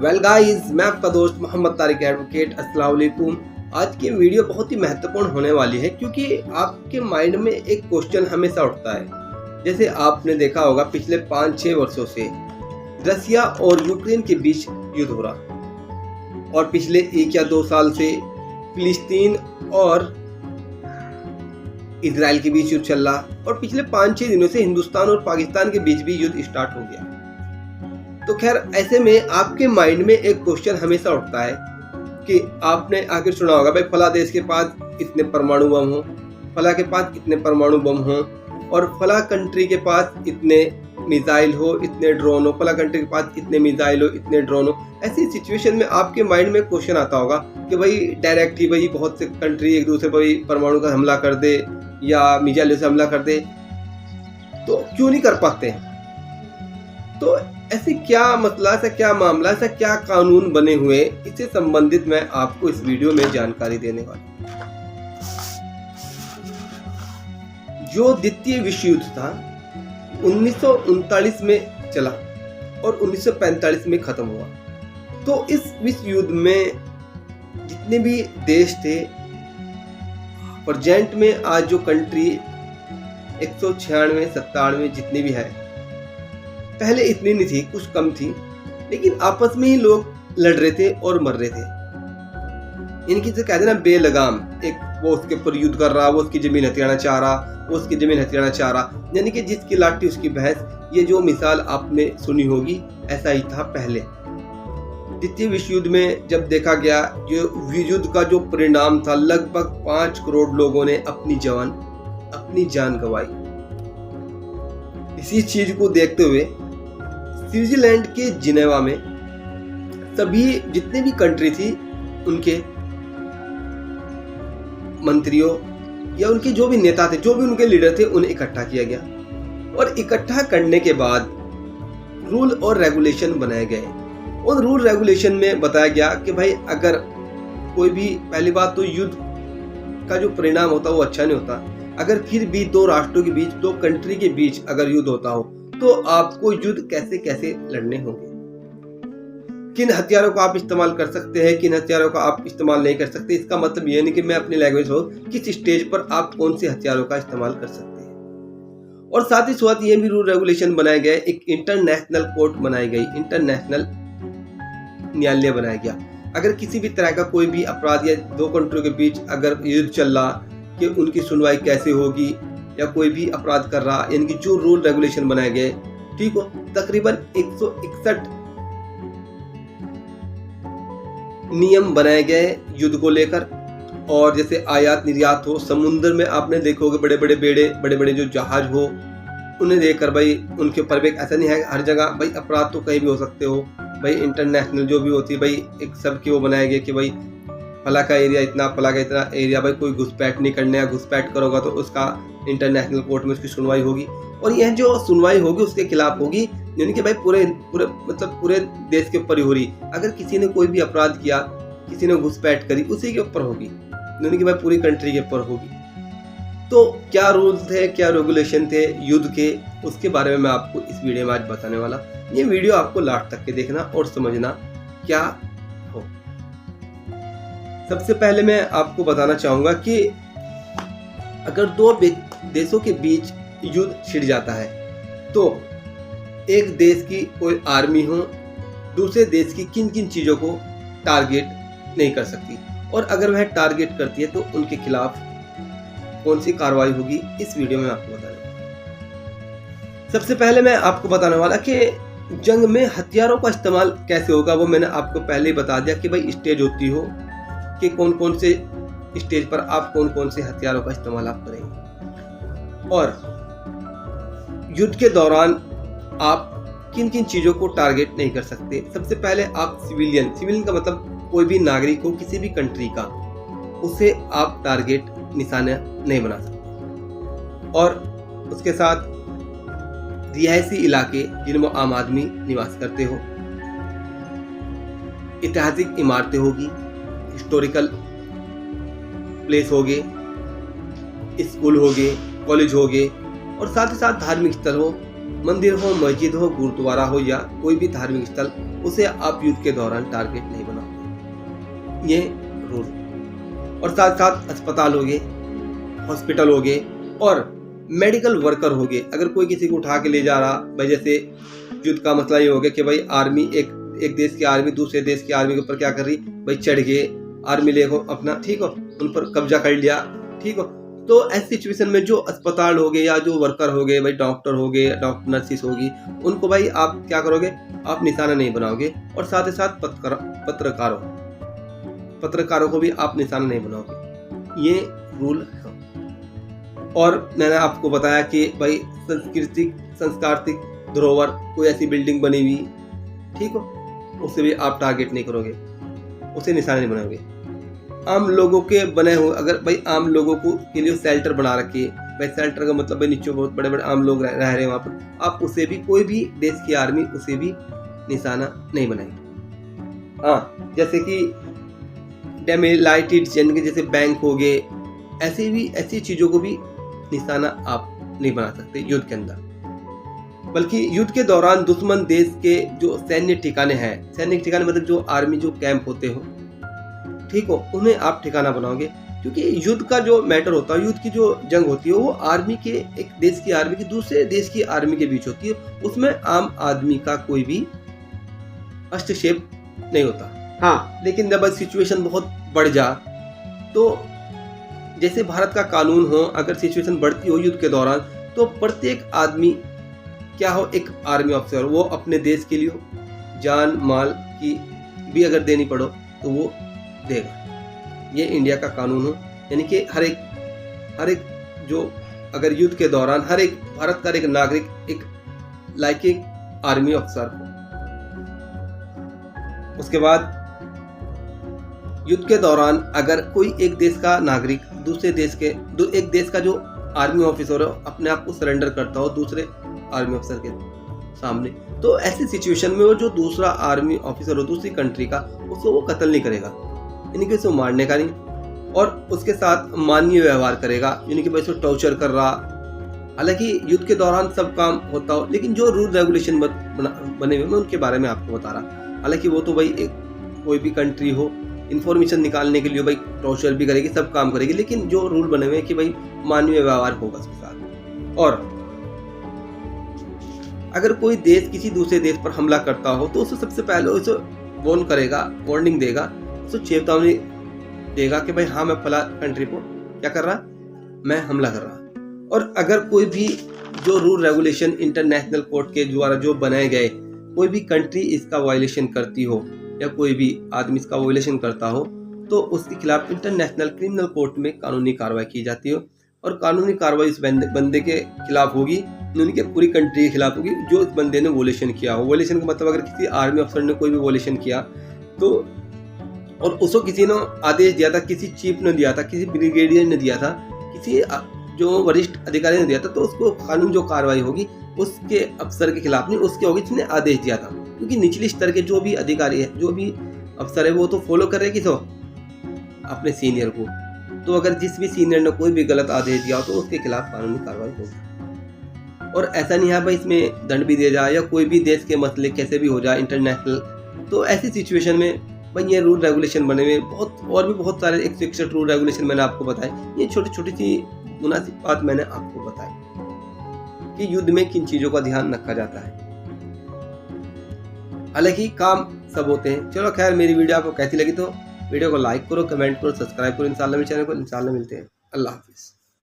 Well guys, मैं आपका दोस्त मोहम्मद तारिक एडवोकेट। अस्सलाम वालेकुम। आज की वीडियो बहुत ही महत्वपूर्ण होने वाली है क्योंकि आपके माइंड में एक क्वेश्चन हमेशा उठता है। जैसे आपने देखा होगा पिछले 5-6 वर्षों से रसिया और यूक्रेन के बीच युद्ध हो रहा और पिछले 1 या 2 साल से फिलिस्तीन और इजराइल के बीच युद्ध चल रहा और पिछले 5-6 दिनों से हिंदुस्तान और पाकिस्तान के बीच भी युद्ध स्टार्ट हो गया। तो खैर, ऐसे में आपके माइंड में एक क्वेश्चन हमेशा उठता है कि आपने आखिर सुना होगा भाई फला देश के पास इतने परमाणु बम हो, फला के पास इतने परमाणु बम हो और फला कंट्री के पास इतने मिसाइल हो, इतने ड्रोन हो, फला कंट्री के पास इतने मिसाइल हो, इतने ड्रोन हो। ऐसी सिचुएशन में आपके माइंड में क्वेश्चन आता होगा कि भाई डायरेक्ट ही भाई बहुत से कंट्री एक दूसरे पर परमाणु का हमला कर दे या मिसाइल से हमला कर दे, तो क्यों नहीं कर पाते? तो ऐसे क्या मसला, ऐसा क्या मामला, ऐसा क्या कानून बने हुए, इससे संबंधित मैं आपको इस वीडियो में जानकारी देने वाला हूं। जो द्वितीय विश्व युद्ध था 1939 में चला और 1945 में खत्म हुआ। तो इस विश्व युद्ध में जितने भी देश थे, प्रेजेंट में आज जो कंट्री 196-97 जितनी भी है, पहले इतनी नहीं थी, कुछ कम थी, लेकिन आपस में ही लोग लड़ रहे थे और मर रहे थे। इनकी जो कहते हैं ना बेलगाम, एक वो उसके ऊपर युद्ध कर रहा, वो उसकी जमीन हथियाना चाह रहा, वो उसकी जमीन हथियाना चाह रहा, यानी कि जिसकी लाठी उसकी भैंस। ये जो मिसाल आपने सुनी होगी, ऐसा ही था पहले। द्वितीय विश्व युद्ध में जब देखा गया, जो युद्ध का जो परिणाम था, लगभग 5 करोड़ लोगों ने अपनी जान गंवाई। इसी चीज को देखते हुए स्विट्जरलैंड के जिनेवा में सभी जितने भी कंट्री थी, उनके मंत्रियों या उनके जो भी नेता थे, जो भी उनके लीडर थे, उन्हें इकट्ठा किया गया और इकट्ठा करने के बाद रूल और रेगुलेशन बनाए गए। उन रूल रेगुलेशन में बताया गया कि भाई अगर कोई भी, पहली बात तो युद्ध का जो परिणाम होता है वो अच्छा नहीं होता। अगर फिर भी 2 राष्ट्रों के बीच, 2 कंट्री के बीच अगर युद्ध होता हो, तो आपको युद्ध कैसे कैसे लड़ने होंगे, किन हथियारों का आप इस्तेमाल कर सकते हैं, किन हथियारों का आप इस्तेमाल नहीं कर सकते। इसका मतलब ये नहीं कि मैं अपनी लैंग्वेज हो किस स्टेज पर आप कौन से हथियारों का इस्तेमाल कर सकते हैं। और साथ ही साथ ये भी रूल रेगुलेशन बनाए गए, एक इंटरनेशनल कोर्ट बनाई गई, इंटरनेशनल न्यायालय बनाया गया। अगर किसी भी तरह का कोई भी अपराध या 2 कंट्रियों के बीच अगर युद्ध चल रहा, कि उनकी सुनवाई कैसे होगी, या कोई भी अपराध कर रहा, यानी कि जो रूल रेगुलेशन बनाए गए, ठीक हो, तकरीबन 161 नियम बनाए गए युद्ध को लेकर। और जैसे आयात निर्यात हो, समुद्र में आपने देखोगे बड़े बड़े जो जहाज हो, उन्हें देखकर भाई उनके ऊपर भी ऐसा नहीं है हर जगह भाई अपराध तो कहीं भी हो सकते हो भाई। इंटरनेशनल जो भी होती है भाई, एक सबके वो बनाए गए कि भाई फला का एरिया इतना, फला का इतना एरिया, भाई कोई घुसपैठ नहीं करने, या घुसपैठ करोगा तो उसका इंटरनेशनल कोर्ट में उसकी सुनवाई होगी। और यह जो सुनवाई होगी उसके खिलाफ होगी, यानी कि भाई पूरे देश के ऊपर ही हो रही। अगर किसी ने कोई भी अपराध किया, किसी ने घुसपैठ करी, उसी के ऊपर होगी, यानी कि भाई पूरी कंट्री के ऊपर होगी। तो क्या रूल्स थे, क्या रेगुलेशन थे युद्ध के, उसके बारे में मैं आपको इस वीडियो में आज बताने वाला। ये वीडियो आपको लास्ट तक के देखना और समझना क्या हो। सबसे पहले मैं आपको बताना चाहूंगा कि अगर 2 देशों के बीच युद्ध छिड़ जाता है, तो एक देश की कोई आर्मी हो दूसरे देश की किन किन चीजों को टारगेट नहीं कर सकती, और अगर वह टारगेट करती है तो उनके खिलाफ कौन सी कार्रवाई होगी, इस वीडियो में आपको बताना। सबसे पहले मैं आपको बताने वाला कि जंग में हथियारों का इस्तेमाल कैसे होगा, वो मैंने आपको पहले ही बता दिया कि भाई स्टेज होती हो कि कौन कौन से स्टेज पर आप कौन कौन से हथियारों का इस्तेमाल आप करेंगे, और युद्ध के दौरान आप किन किन चीजों को टारगेट नहीं कर सकते। सबसे पहले आप सिविलियन का मतलब कोई भी नागरिक हो किसी भी कंट्री का, उसे आप टारगेट निशाना नहीं बना सकते। और उसके साथ रिहायशी इलाके जिनमें आम आदमी निवास करते हो, ऐतिहासिक इमारतें होगी, हिस्टोरिकल प्लेस हो गए, स्कूल हो गए, कॉलेज हो गए, और साथ ही साथ धार्मिक स्थल हो, मंदिर हो, मस्जिद हो, गुरुद्वारा हो या कोई भी धार्मिक स्थल, उसे आप युद्ध के दौरान टारगेट नहीं बनाओगे। ये रूल। और साथ साथ अस्पताल हो गए, हॉस्पिटल हो गए और मेडिकल वर्कर हो गए। अगर कोई किसी को उठा के ले जा रहा, भाई जैसे युद्ध का मसला ये हो गया कि भाई आर्मी एक देश की आर्मी दूसरे देश की आर्मी के ऊपर क्या कर रही, भाई चढ़ गए, आर्मी ले अपना, ठीक हो, उन पर कब्जा कर लिया, ठीक हो। तो ऐसी सिचुएशन में जो अस्पताल हो गए या जो वर्कर हो गए, भाई डॉक्टर हो गए, डॉक्टर नर्सिस होगी, उनको भाई आप क्या करोगे, आप निशाना नहीं बनाओगे। और साथ ही साथ पत्रकारों को भी आप निशाना नहीं बनाओगे। ये रूल है। और मैंने आपको बताया कि भाई सांस्कृतिक धरोहर, कोई ऐसी बिल्डिंग बनी हुई, ठीक हो, उसे भी आप टारगेट नहीं करोगे, उसे निशाना नहीं बनाओगे। आम लोगों के बने हुए, अगर भाई आम लोगों को के लिए शेल्टर बना रखे, भाई शेल्टर का मतलब भाई नीचे बहुत बड़े बड़े आम लोग रह रहे हैं वहाँ पर, आप उसे भी, कोई भी देश की आर्मी उसे भी निशाना नहीं बनाएगी। हाँ, जैसे कि डेमिलाइटेड जैसे बैंक हो गए, ऐसी चीज़ों को भी निशाना आप नहीं बना सकते युद्ध के अंदर। बल्कि युद्ध के दौरान दुश्मन देश के जो सैन्य ठिकाने हैं, सैन्य ठिकाने मतलब जो आर्मी जो कैंप होते हो, ठीक हो, उन्हें आप ठिकाना बनाओगे। क्योंकि युद्ध का जो मैटर होता है, युद्ध की जो जंग होती है, वो आर्मी के, एक देश की आर्मी की दूसरे देश की आर्मी के बीच होती है। उसमें आम आदमी का कोई भी हस्तक्षेप नहीं होता। हाँ, लेकिन जब सिचुएशन बहुत बढ़ जा, तो जैसे भारत का कानून हो, अगर सिचुएशन बढ़ती हो युद्ध के दौरान, तो प्रत्येक आदमी क्या हो, एक आर्मी ऑफिसर, वो अपने देश के लिए जान माल की भी अगर देनी पड़ो तो वो देगा। ये इंडिया का कानून हो, यानी कि हर एक जो अगर युद्ध के दौरान हर एक भारत का एक नागरिक एक आर्मी ऑफिसर हो। उसके बाद युद्ध के दौरान अगर कोई एक देश का नागरिक दूसरे देश के एक देश का जो आर्मी ऑफिसर हो, अपने आप को सरेंडर करता हो दूसरे आर्मी ऑफिसर के सामने, तो ऐसी सिचुएशन में वो जो दूसरा आर्मी ऑफिसर हो दूसरी कंट्री का, उसको वो कत्ल नहीं करेगा, यानी कि उसे मारने का नहीं, और उसके साथ मानवीय व्यवहार करेगा, यानी कि भाई उसको टॉर्चर कर रहा। हालांकि युद्ध के दौरान सब काम होता हो, लेकिन जो रूल रेगुलेशन बने हुए मैं उनके बारे में आपको बता रहा। हालांकि वो तो भाई कोई भी कंट्री हो, इन्फॉर्मेशन निकालने के लिए भाई टॉर्चर भी करेगी, सब काम करेगी, लेकिन जो रूल बने हुए हैं कि भाई मानवीय व्यवहार होगा उसके साथ। और अगर कोई देश किसी दूसरे देश पर हमला करता हो, तो उसे सबसे पहले उसे वार्न करेगा, वार्निंग देगा, उसे चेतावनी देगा कि भाई हाँ, मैं फला कंट्री को क्या कर रहा, मैं हमला कर रहा। और अगर कोई भी जो रूल रेगुलेशन इंटरनेशनल कोर्ट के द्वारा जो बनाए गए, कोई भी कंट्री इसका वायलेशन करती हो या कोई भी आदमी इसका वायलेशन करता हो, तो उसके खिलाफ इंटरनेशनल क्रिमिनल कोर्ट में कानूनी कार्रवाई की जाती हो। और कानूनी कार्रवाई इस बंदे के खिलाफ होगी, उनके पूरी कंट्री के खिलाफ होगी जो इस बंदे ने वोलेशन किया हो। वोलेशन का मतलब अगर किसी आर्मी अफसर ने कोई भी वोलेशन किया, तो और उसको किसी ने आदेश दिया था, किसी चीफ ने दिया था, किसी ब्रिगेडियर ने दिया था, किसी जो वरिष्ठ अधिकारी ने दिया था, तो उसको कानून जो कार्रवाई होगी उसके अफसर के खिलाफ नहीं, उसके होगी जिसने आदेश दिया था। क्योंकि निचले स्तर के जो भी अधिकारी है, जो भी अफसर है, वो तो फॉलो कर रहे किसको, अपने सीनियर को। तो अगर जिस भी सीनियर ने कोई भी गलत आदेश दिया तो उसके खिलाफ कानूनी कार्रवाई होगी। और ऐसा नहीं है भाई इसमें दंड भी दिया जाए या कोई भी देश के मसले कैसे भी हो जाए इंटरनेशनल, तो ऐसी सिचुएशन में भाई ये रूल रेगुलेशन बने हुए बहुत, और भी बहुत सारे 161 रूल रेगुलेशन मैंने आपको बताए। ये छोटी छोटी सी मुनासिब बात मैंने आपको बताई कि युद्ध में किन चीज़ों का ध्यान रखा जाता है। हालांकि काम सब होते हैं। चलो खैर, मेरी वीडियो आपको कैसी लगी तो वीडियो को लाइक करो, कमेंट करो, सब्सक्राइब करो इंशाल्लाह मेरे चैनल को। इंशाल्लाह मिलते हैं। अल्लाह हाफिज़।